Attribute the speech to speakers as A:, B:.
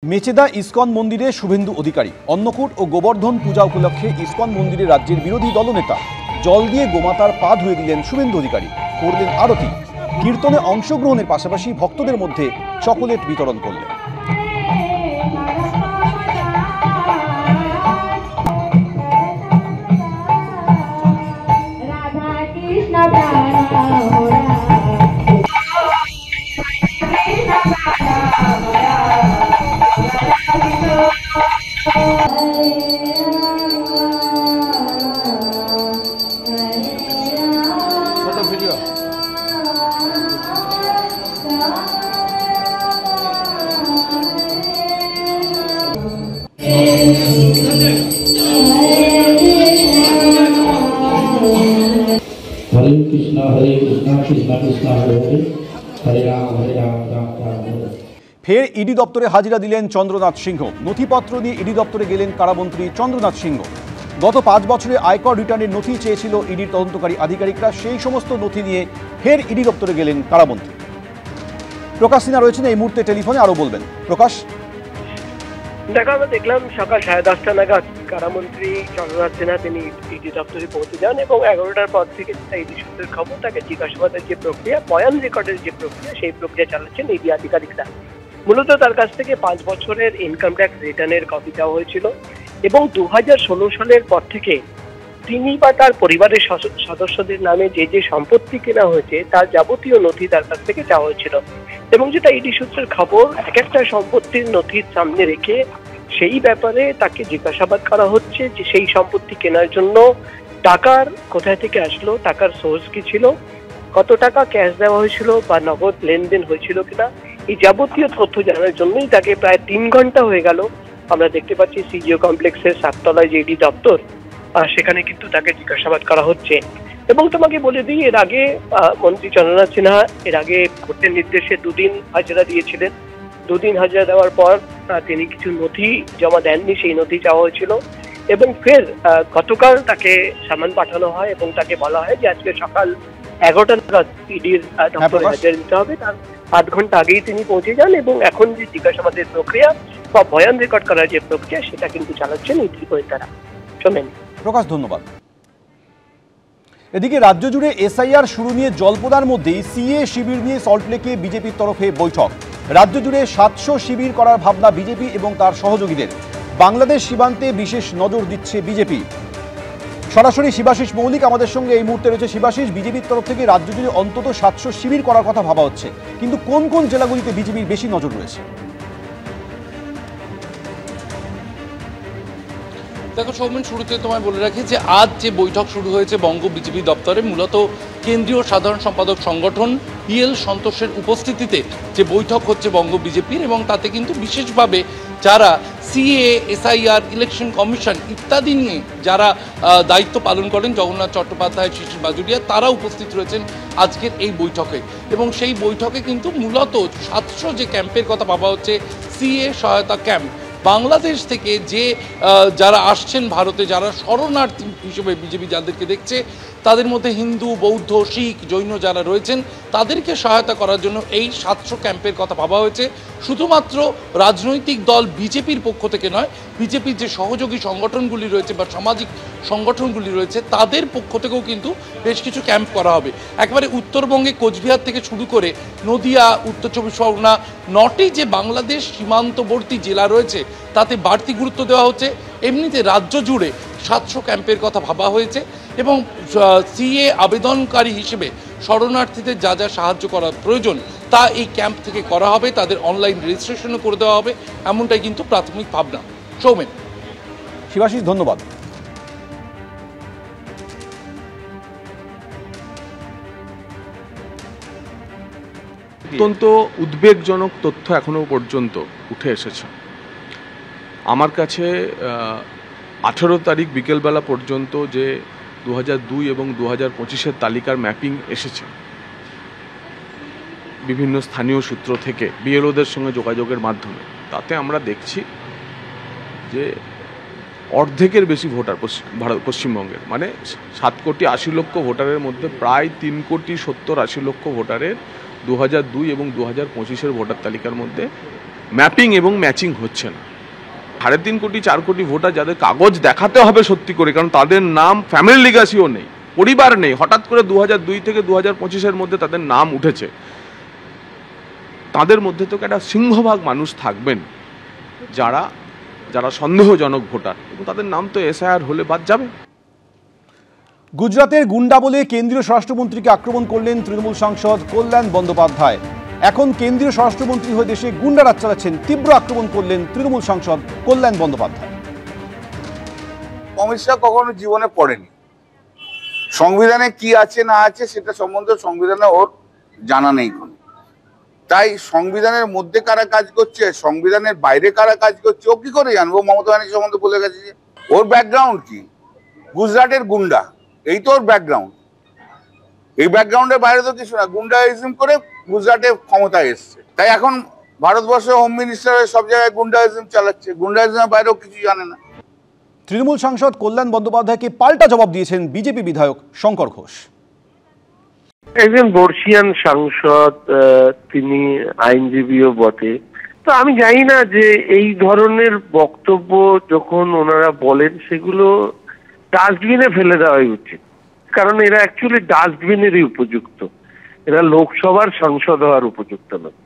A: Mecheda ISKCON মন্দিরে শুভেন্দু অধিকারী অন্নকূট ও গোবর্ধন পূজা উপলক্ষে ISKCON মন্দিরে রাজ্যের বিরোধী দলনেতা জল দিয়ে গোমাতার পা ধুয়ে দিলেন শুভেন্দু অধিকারী, করলেন আরতি, কীর্তনে অংশগ্রহণের পাশাপাশি ভক্তদের মধ্যে চকোলেট বিতরণ করলেন।
B: हरे कृष्णा कृष्णा कृष्णा हरे हरे हरे राम राम राम हरे।
A: ফের ইডি দপ্তরে হাজিরা দিলেন চন্দ্রনাথ সিংহ। নথিপত্র নিয়ে ইডি দপ্তরে গেলেন কারামন্ত্রী চন্দ্রনাথ সিংহ। গত 5 বছরে আয়কর রিটার্নের নথি চেয়েছিল ইডির তদন্তকারী আধিকারিকরা, সেই সমস্ত নথি নিয়ে ফের ইডি দপ্তরে গেলেন কারামন্ত্রী। প্রকাশ সিনহা রয়েছেন এই মুহূর্তে টেলিফোনে, আরো বলবেন। প্রকাশ,
C: আমরা দেখলাম সকাল 10:30 নাগাদ কারামন্ত্রী চন্দ্রনাথ সিনহা তিনি ইডি দপ্তরে পৌঁছে যান এবং 11টার পর থেকে ইডি সূত্রের খবর তাকে জিজ্ঞাসাবাদের যে প্রক্রিয়া, বয়ান রেকর্ডের যে প্রক্রিয়া, সেই প্রক্রিয়া চালাচ্ছেন ইডি আধিকারিকরা। মূলত তার কাছ থেকে 5 বছরের ইনকাম ট্যাক্স রিটার্নের কপি চাওয়া হয়েছিল এবং 2016 সালের পর থেকে তিনি বা তার পরিবারের সদস্যদের নামে যে যে সম্পত্তি কেনা হয়েছে তার যাবতীয় নথি তার কাছ থেকে চাওয়া হয়েছিল এবং যেটা ইডি সূত্রের খবর, এক একটা সম্পত্তির নথির সামনে রেখে সেই ব্যাপারে তাকে জিজ্ঞাসাবাদ করা হচ্ছে যে সেই সম্পত্তি কেনার জন্য টাকার কোথায় থেকে আসলো, টাকার সোর্স কি ছিল, কত টাকা ক্যাশ দেওয়া হয়েছিল বা নগদ লেনদেন হয়েছিল কিনা, এই যাবতীয় তথ্য জানার জন্যই তাকে প্রায় 3 ঘন্টা হয়ে গেল। আমরা দেখতে পাচ্ছি সিজিও কমপ্লেক্সের 7 তলায় যে ইডি দপ্তর, সেখানে কিন্তু তাকে জিজ্ঞাসাবাদ করা হচ্ছে। এবং তোমাকে বলে দিই, এর আগে মন্ত্রী চন্দ্রনাথ সিনহা এর আগে কোর্টের নির্দেশে 2 দিন হাজিরা দিয়েছিলেন। 2 দিন হাজিরা দেওয়ার পর তিনি কিছু নথি জমা দেননি, সেই নথি চাওয়া হয়েছিল এবং ফের গতকাল তাকে সামান পাঠানো হয় এবং তাকে বলা হয় যে আজকে সকাল 11টা নাগাদ ইডির দপ্তরে হাজিরা দিতে হবে। তার 8 ঘন্টা আগেই তিনি পৌঁছে যান এবং এখন যে জিজ্ঞাসাবাদের প্রক্রিয়া বা বয়ান রেকর্ড করার যে প্রক্রিয়া সেটা কিন্তু চালাচ্ছেন ইডি গোয়েন্দারা। শোনেন
A: প্রকাশ, ধন্যবাদ। এদিকে রাজ্য জুড়ে এসআইআর শুরু নিয়ে জল্পনার মধ্যেই সিএ শিবির নিয়ে সল্টলেকে বিজেপির তরফে বৈঠক। রাজ্য জুড়ে 700 শিবির করার ভাবনা বিজেপি এবং তার সহযোগীদের। বাংলাদেশ সীমান্তে বিশেষ নজর দিচ্ছে বিজেপি। সরাসরি শিবাশিস মৌলিক আমাদের সঙ্গে এই মুহূর্তে রয়েছে। শিবাশিস, বিজেপির তরফ থেকে রাজ্য জুড়ে অন্তত 700 শিবির করার কথা ভাবা হচ্ছে, কিন্তু কোন কোন জেলাগুলিতে বিজেপির বেশি নজর রয়েছে?
D: দেখো সৌমেন, শুরুতে তোমায় বলে রাখি যে আজ যে বৈঠক শুরু হয়েছে বঙ্গ বিজেপি দপ্তরে, মূলত কেন্দ্রীয় সাধারণ সম্পাদক সংগঠন PL সন্তোষের উপস্থিতিতে যে বৈঠক হচ্ছে বঙ্গ বিজেপির, এবং তাতে কিন্তু বিশেষভাবে যারা সিএ, এসআইআর, ইলেকশন কমিশন ইত্যাদি নিয়ে যারা দায়িত্ব পালন করেন, জগন্নাথ চট্টোপাধ্যায়, শিশির বাজুরিয়া, তারা উপস্থিত রয়েছেন আজকের এই বৈঠকে। এবং সেই বৈঠকে কিন্তু মূলত 700 যে ক্যাম্পের কথা ভাবা হচ্ছে, সিএ সহায়তা ক্যাম্প, বাংলাদেশ থেকে যে যারা আসছেন ভারতে, যারা শরণার্থী হিসেবে বিজেপি যাদেরকে দেখছে, তাদের মধ্যে হিন্দু, বৌদ্ধ, শিখ, জৈন যারা রয়েছেন, তাদেরকে সহায়তা করার জন্য এই 700 ক্যাম্পের কথা ভাবা হয়েছে। শুধুমাত্র রাজনৈতিক দল বিজেপির পক্ষ থেকে নয়, বিজেপির যে সহযোগী সংগঠনগুলি রয়েছে বা সামাজিক সংগঠনগুলি রয়েছে তাদের পক্ষ থেকেও কিন্তু বেশ কিছু ক্যাম্প করা হবে। একেবারে উত্তরবঙ্গে কোচবিহার থেকে শুরু করে নদিয়া, উত্তর 24 পরগনা, 9টি যে বাংলাদেশ সীমান্তবর্তী জেলা রয়েছে তাতে বাড়তি গুরুত্ব দেওয়া হচ্ছে। এমনিতে রাজ্য জুড়ে 700 ক্যাম্পের কথা ভাবা হয়েছে এবং সিএ আবেদনকারী হিসেবে শরণার্থীদের যা যা সাহায্য করা প্রয়োজন তা এই ক্যাম্প থেকে করা হবে, তাদের অনলাইন রেজিস্ট্রেশনও করে দেওয়া হবে, এমনটাই কিন্তু প্রাথমিক ভাবনা। সৌমেন।
A: শিবাশিস, ধন্যবাদ।
E: অত্যন্ত উদ্বেগজনক তথ্য এখনো পর্যন্ত উঠে এসেছে আমার কাছে। 18 তারিখ বিকেলবেলা পর্যন্ত যে 2002 এবং 2025-এর তালিকার ম্যাপিং এসেছে বিভিন্ন স্থানীয় সূত্র থেকে, বিএলওদের সঙ্গে যোগাযোগের মাধ্যমে, তাতে আমরা দেখছি যে অর্ধেকের বেশি ভোটার পশ্চিমবঙ্গের, মানে 7,80,00,000 ভোটারের মধ্যে প্রায় 3,70,80,00,000 ভোটারের 2002 এবং 2025-এর ভোটার তালিকার মধ্যে ম্যাপিং এবং ম্যাচিং হচ্ছে না। 3.5 কোটি 4 কোটি ভোটার যাদের কাগজ দেখাতে হবে সত্যি করে, কারণ তাদের নাম ফ্যামিলি লিগাসিও নেই, পরিবার নেই, হঠাৎ করে 2002 থেকে 2025-এর মধ্যে তাদের নাম উঠেছে, তাদের মধ্যে তো একটা সিংহভাগ মানুষ থাকবেন যারা যারা সন্দেহজনক ভোটার, এবং তাদের নাম তো এসআইআর হলে বাদ যাবে।
A: গুজরাতের গুন্ডা বলে কেন্দ্রীয় স্বরাষ্ট্রমন্ত্রীকে আক্রমণ করলেন তৃণমূল সাংসদ কল্যাণ বন্দ্যোপাধ্যায়। এখন কেন্দ্রীয় স্বরাষ্ট্রমন্ত্রী হয়ে দেশে গুন্ডা রাজ চালাচ্ছেন, তীব্র আক্রমণ করলেন তৃণমূল সাংসদ কল্যাণ বন্দ্যোপাধ্যায়।
F: সমস্যা কখনো জীবনে পড়েনি, সংবিধানে কি আছে না আছে সেটা সম্বন্ধে সংবিধানে ওর জানা নেই কোনো। তাই সংবিধানের মধ্যে কারা কাজ করছে, সংবিধানের বাইরে কারা কাজ করছে, ও কি করে জানবো? মমতা ব্যানার্জি সম্বন্ধে বলে গেছে যে ওর ব্যাকগ্রাউন্ড কি, গুজরাটের গুন্ডা, এই তো ওর ব্যাকগ্রাউন্ড। এই ব্যাকগ্রাউন্ডের বাইরে তো কিছু না, গুন্ডাইজম করে গুজরাটে ক্ষমতায় এসছে, তাই এখন ভারতবর্ষের হোম মিনিস্টার সব জায়গায় গুন্ডাইজম চালাচ্ছে, গুন্ডাইজমের বাইরেও কিছু জানে না।
A: তৃণমূল সাংসদ কল্যাণ বন্দ্যোপাধ্যায়কে পাল্টা জবাব দিয়েছেন বিজেপি বিধায়ক শঙ্কর ঘোষ।
G: একজন বর্ষিয়ান সাংসদ, তিনি আইনজীবীও বটে, তো আমি জানি না যে এই ধরনের বক্তব্য যখন ওনারা বলেন সেগুলো ডাস্টবিনে ফেলে দেওয়াই উচিত, কারণ এরা অ্যাকচুয়ালি ডাস্টবিনেরই উপযুক্ত, এরা লোকসভার সাংসদ হওয়ার উপযুক্ত নয়।